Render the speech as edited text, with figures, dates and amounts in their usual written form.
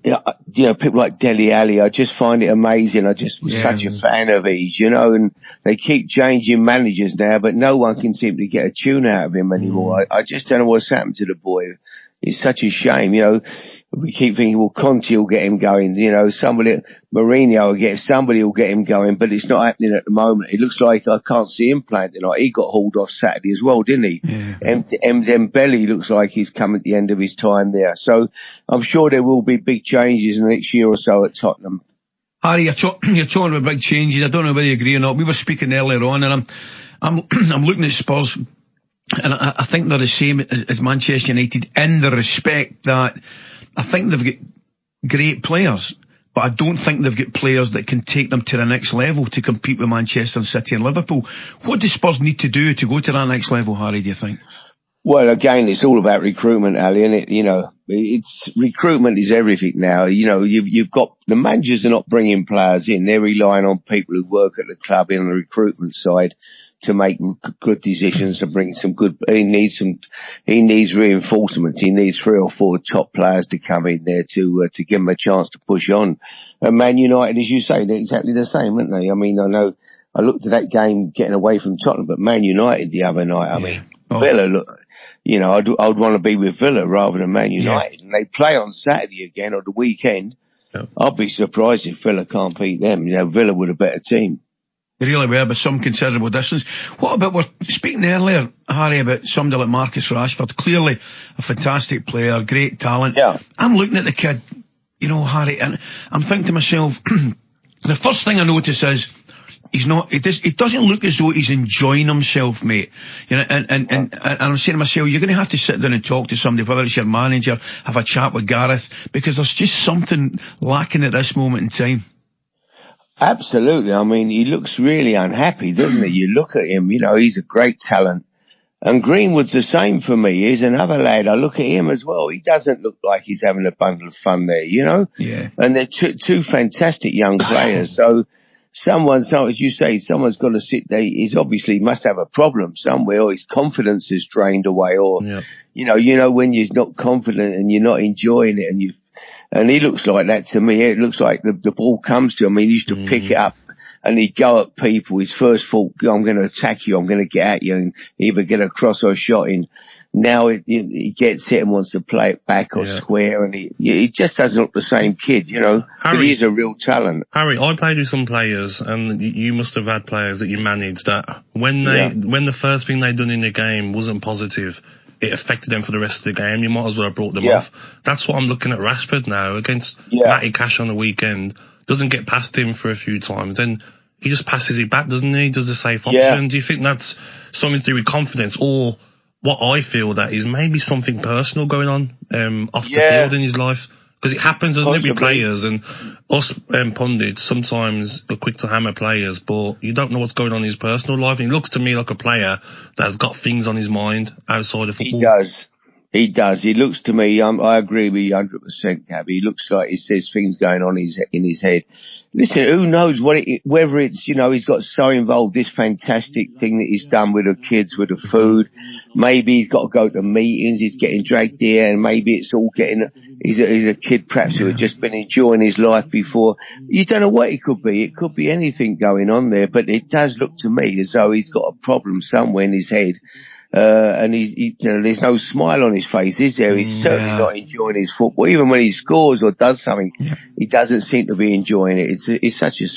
yeah, people like Dele Alli, I just find it amazing. I just was such a fan of his, and they keep changing managers now, but no one can seem to get a tune out of him anymore. I just don't know what's happened to the boy. It's such a shame, We keep thinking, well, Conte will get him going, somebody will get him going, but it's not happening at the moment. It looks like I can't see him playing tonight. He got hauled off Saturday as well, didn't he? Yeah. Dembele looks like he's come at the end of his time there. So I'm sure there will be big changes in the next year or so at Tottenham. Harry, you're talking about big changes. I don't know whether you agree or not. We were speaking earlier on, and I'm looking at Spurs. And I think they're the same as Manchester United in the respect that I think they've got great players, but I don't think they've got players that can take them to the next level to compete with Manchester City and Liverpool. What do Spurs need to do to go to that next level, Harry, do you think? Well, again, it's all about recruitment, Ali, and it's recruitment is everything now. You've got the managers are not bringing players in; they're relying on people who work at the club in the recruitment side to make good decisions, to bring some good. He needs reinforcement. He needs 3 or 4 top players to come in there to give him a chance to push on. And Man United, as you say, they're exactly the same, aren't they? I mean, I know I looked at that game getting away from Tottenham, but Man United the other night, Villa, look, I'd want to be with Villa rather than Man United. And they play on Saturday again or the weekend. Yeah. I'd be surprised if Villa can't beat them. Villa with a better team. They really were, by some considerable distance. What about, we're speaking earlier, Harry, about somebody like Marcus Rashford, clearly a fantastic player, great talent. Yeah. I'm looking at the kid, Harry, and I'm thinking to myself, the first thing I notice is, it doesn't look as though he's enjoying himself, mate. And I'm saying to myself, you're going to have to sit down and talk to somebody, whether it's your manager, have a chat with Gareth, because there's just something lacking at this moment in time. Absolutely. I mean, he looks really unhappy, doesn't he? You look at him, he's a great talent. And Greenwood's the same for me. He's another lad. I look at him as well. He doesn't look like he's having a bundle of fun there, Yeah. And they're two fantastic young players. So as you say, someone's got to sit there. He's obviously must have a problem somewhere, or his confidence is drained away, or, when you're not confident and you're not enjoying it and he looks like that to me. It looks like the ball comes to him. He used to pick it up and he'd go at people. His first thought, I'm going to attack you. I'm going to get at you and either get a cross or a shot in. Now he gets it and wants to play it back or square, and he just doesn't look the same kid, Harry, but he's a real talent. Harry, I played with some players, and you must have had players that you managed that when the first thing they done in the game wasn't positive, it affected them for the rest of the game. You might as well have brought them off. That's what I'm looking at Rashford now against Matty Cash on the weekend. Doesn't get past him for a few times, then he just passes it back, doesn't he? Does the safe option. Do you think that's something to do with confidence, or what I feel that is maybe something personal going on off the field in his life? Because it happens, doesn't it, with players, and us pundits sometimes are quick to hammer players, but you don't know what's going on in his personal life. And he looks to me like a player that's got things on his mind outside of football. He does. He looks to me, I agree with you 100%, Gabby. He looks like there's things going on in his head. Listen, who knows whether it's, he's got so involved, this fantastic thing that he's done with the kids, with the food. Maybe he's got to go to meetings, he's getting dragged here, and maybe it's all he's a kid perhaps who had just been enjoying his life before. You don't know what it could be. It could be anything going on there, but it does look to me as though he's got a problem somewhere in his head. And there's no smile on his face, is there? He's certainly not enjoying his football. Even when he scores or does something, he doesn't seem to be enjoying it. It's such a